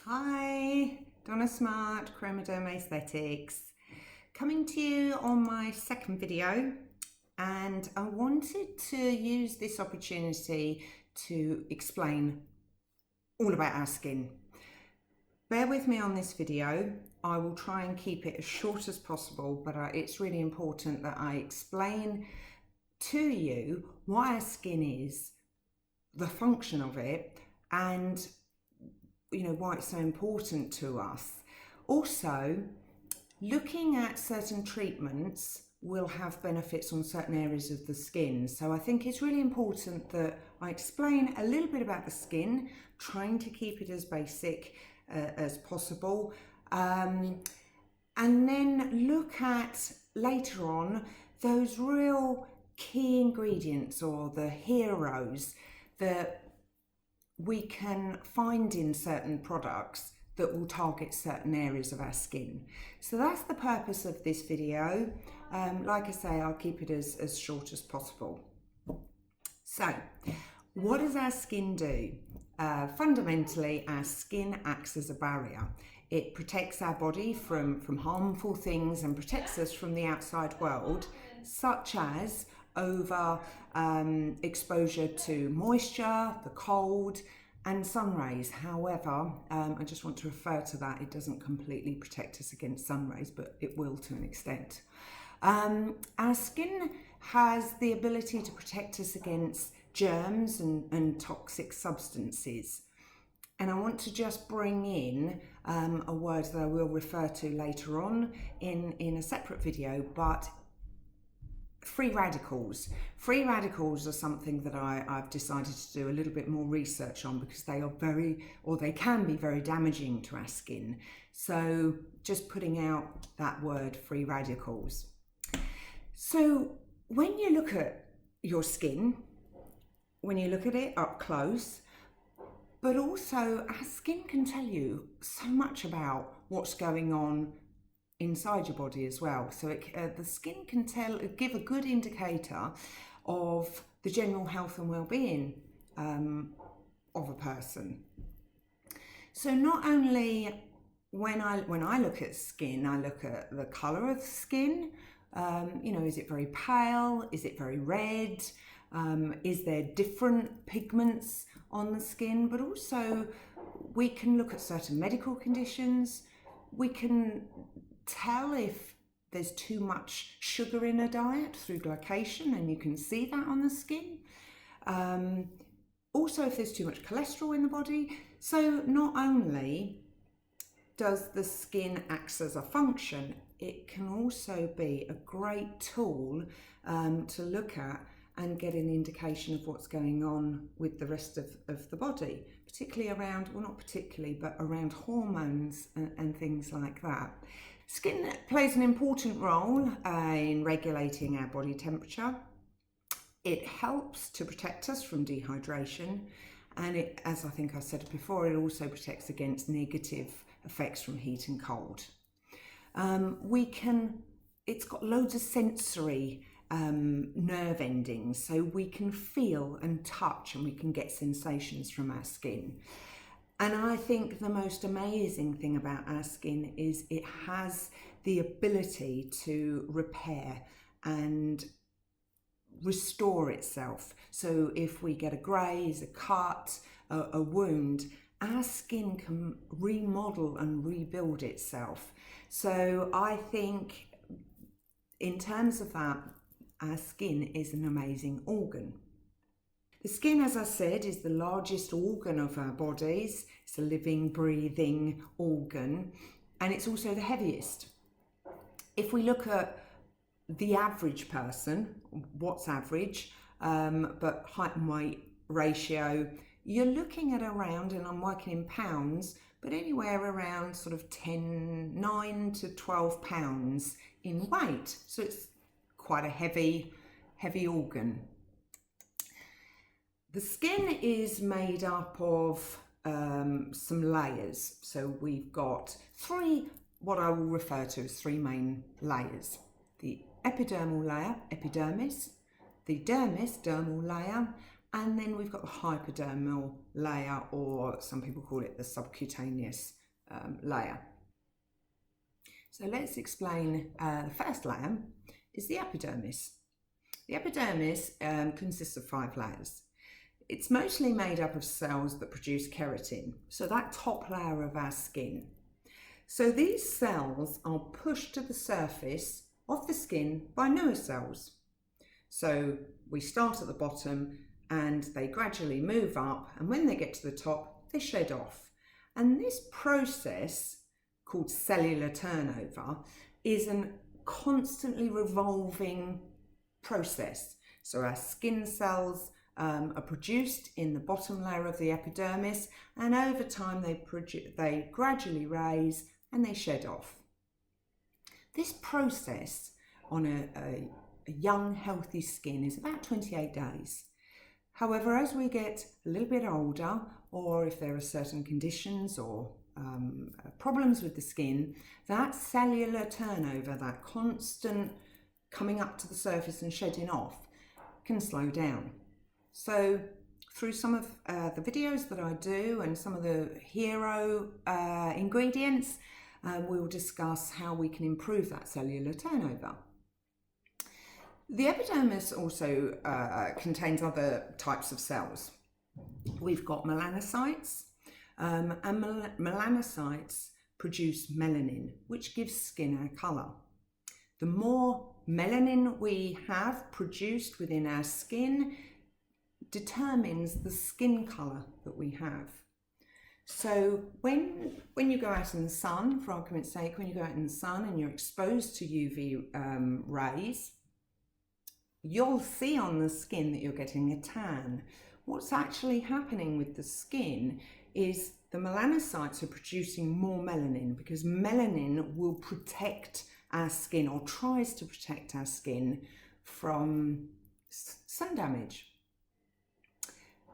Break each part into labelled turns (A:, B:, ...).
A: Hi, Donna Smart, Chromaderm Aesthetics, coming to you on my second video, and I wanted to use this opportunity to explain all about our skin. Bear with me on this video. I will try and keep it as short as possible, but it's really important that I explain to you what our skin is, the function of it, and why it's so important to us. Also, looking at certain treatments will have benefits on certain areas of the skin. So I think it's really important that I explain a little bit about the skin, trying to keep it as basic as possible. And then look at later on those real key ingredients or the heroes that we can find in certain products that will target certain areas of our skin. So that's the purpose of this video. Like I say, I'll keep it as short as possible. So, what does our skin do? Fundamentally, our skin acts as a barrier. It protects our body from harmful things and protects us from the outside world, such as over exposure to moisture, the cold, and sun rays. However, I just want to refer to that. It doesn't completely protect us against sun rays, but it will to an extent. Our skin has the ability to protect us against germs and toxic substances. And I want to just bring in a word that I will refer to later on in a separate video, but free radicals. Free radicals are something that I've decided to do a little bit more research on because they are they can be very damaging to our skin. So just putting out that word, free radicals. So when you look at your skin, when you look at it up close, but also our skin can tell you so much about what's going on inside your body as well. So the skin can give a good indicator of the general health and well-being of a person. So not only when I look at skin, I look at the colour of the skin. Is it very pale? Is it very red? Is there different pigments on the skin? But also we can look at certain medical conditions. We can tell if there's too much sugar in a diet through glycation, and you can see that on the skin. Also, if there's too much cholesterol in the body. So not only does the skin act as a function, it can also be a great tool to look at and get an indication of what's going on with the rest of the body, particularly around, well, not particularly, but around hormones and things like that. Skin plays an important role in regulating our body temperature. It helps to protect us from dehydration, and it, as I think I said before, it also protects against negative effects from heat and cold. It's got loads of sensory nerve endings, so we can feel and touch, and we can get sensations from our skin. And I think the most amazing thing about our skin is it has the ability to repair and restore itself. So if we get a graze, a cut, a wound, our skin can remodel and rebuild itself. So I think in terms of that, our skin is an amazing organ. The skin, as I said, is the largest organ of our bodies. It's a living, breathing organ, and it's also the heaviest. If we look at the average person, what's average, but height and weight ratio, you're looking at around, and I'm working in pounds, but anywhere around sort of 9 to 12 pounds in weight. So it's quite a heavy organ. The skin is made up of some layers. So we've got what I will refer to as three main layers. The epidermal layer, epidermis, the dermis, dermal layer, And then we've got the hypodermal layer, or some people call it the subcutaneous layer. So let's explain the first layer is the epidermis. The epidermis consists of 5 layers. It's mostly made up of cells that produce keratin, so that top layer of our skin. So these cells are pushed to the surface of the skin by newer cells. So we start at the bottom and they gradually move up, and when they get to the top, they shed off. And this process, called cellular turnover, is a constantly revolving process. So our skin cells are produced in the bottom layer of the epidermis, and over time they gradually raise and they shed off. This process on a young, healthy skin is about 28 days. However, as we get a little bit older, or if there are certain conditions or problems with the skin, that cellular turnover, that constant coming up to the surface and shedding off, can slow down. So through some of the videos that I do and some of the hero ingredients, we'll discuss how we can improve that cellular turnover. The epidermis also contains other types of cells. We've got melanocytes, and melanocytes produce melanin, which gives skin our colour. The more melanin we have produced within our skin determines the skin colour that we have. So when you go out in the sun, for argument's sake, when you go out in the sun and you're exposed to UV rays, you'll see on the skin that you're getting a tan. What's actually happening with the skin is the melanocytes are producing more melanin, because melanin will protect our skin, or tries to protect our skin from sun damage.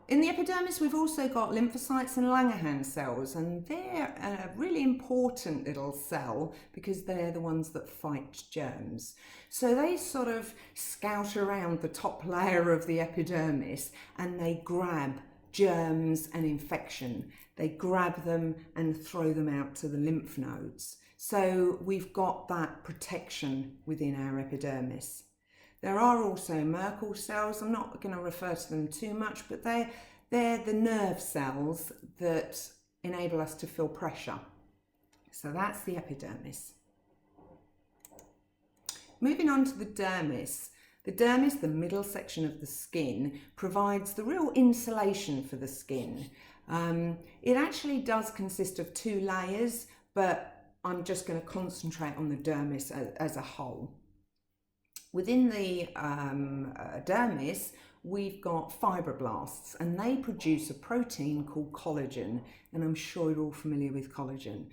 A: In the epidermis, we've also got lymphocytes and Langerhans cells, and they're a really important little cell because they're the ones that fight germs. So they sort of scout around the top layer of the epidermis and they grab germs and infection. They grab them and throw them out to the lymph nodes. So we've got that protection within our epidermis. There are also Merkel cells. I'm not going to refer to them too much, but they're the nerve cells that enable us to feel pressure. So that's the epidermis. Moving on to the dermis. The dermis, the middle section of the skin, provides the real insulation for the skin. It actually does consist of 2 layers, but I'm just going to concentrate on the dermis as a whole. Within the dermis, we've got fibroblasts, and they produce a protein called collagen, and I'm sure you're all familiar with collagen.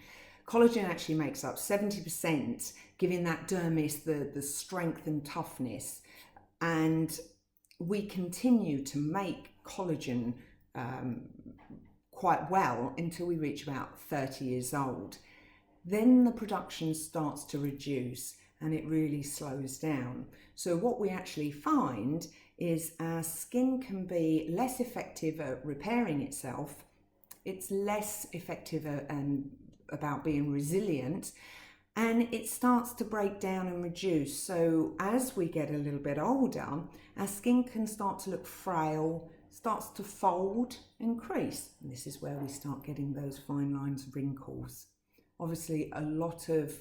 A: Collagen actually makes up 70%, giving that dermis the strength and toughness, and we continue to make collagen quite well until we reach about 30 years old. Then the production starts to reduce and it really slows down. So what we actually find is our skin can be less effective at repairing itself. It's less effective about being resilient, and it starts to break down and reduce. So as we get a little bit older, our skin can start to look frail, starts to fold and crease. And this is where we start getting those fine lines of wrinkles. Obviously, a lot of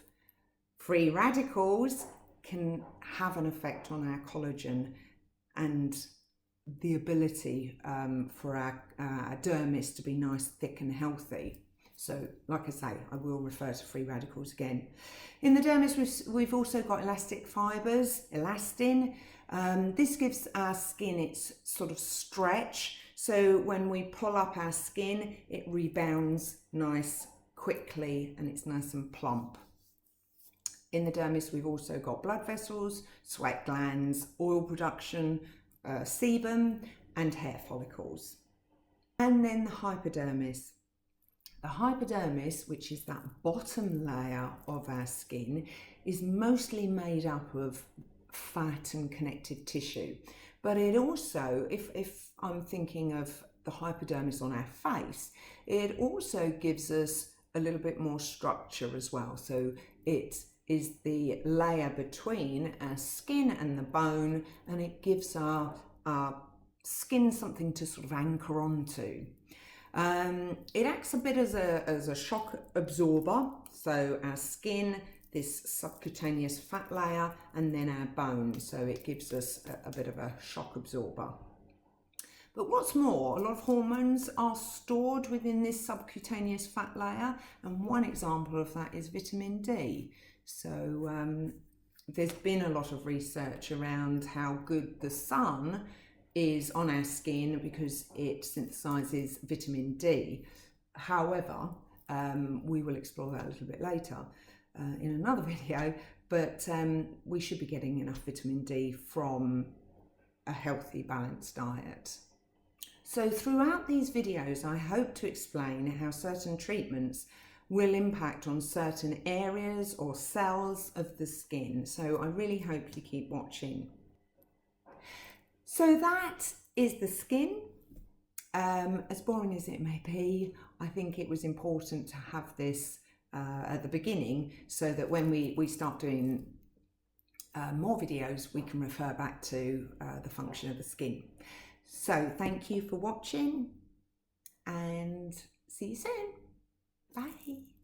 A: free radicals can have an effect on our collagen and the ability for our dermis to be nice, thick and healthy. So like I say, I will refer to free radicals again. In the dermis, we've also got elastic fibres, elastin. This gives our skin its sort of stretch. So when we pull up our skin, it rebounds nice quickly and it's nice and plump. In the dermis, we've also got blood vessels, sweat glands, oil production, sebum and hair follicles. And then the hypodermis. The hypodermis, which is that bottom layer of our skin, is mostly made up of fat and connective tissue. But it also, if I'm thinking of the hypodermis on our face, it also gives us a little bit more structure as well. So it is the layer between our skin and the bone, and it gives our skin something to sort of anchor onto. It acts a bit as a shock absorber. So our skin, this subcutaneous fat layer, and then our bone. So it gives us a bit of a shock absorber. But what's more, a lot of hormones are stored within this subcutaneous fat layer, and one example of that is vitamin D. So there's been a lot of research around how good the sun is on our skin because it synthesizes vitamin D. However, we will explore that a little bit later in another video, but we should be getting enough vitamin D from a healthy, balanced diet. So throughout these videos, I hope to explain how certain treatments will impact on certain areas or cells of the skin. So I really hope you keep watching. So that is the skin. As boring as it may be, I think it was important to have this at the beginning so that when we start doing more videos, we can refer back to the function of the skin. So thank you for watching and see you soon. Bye.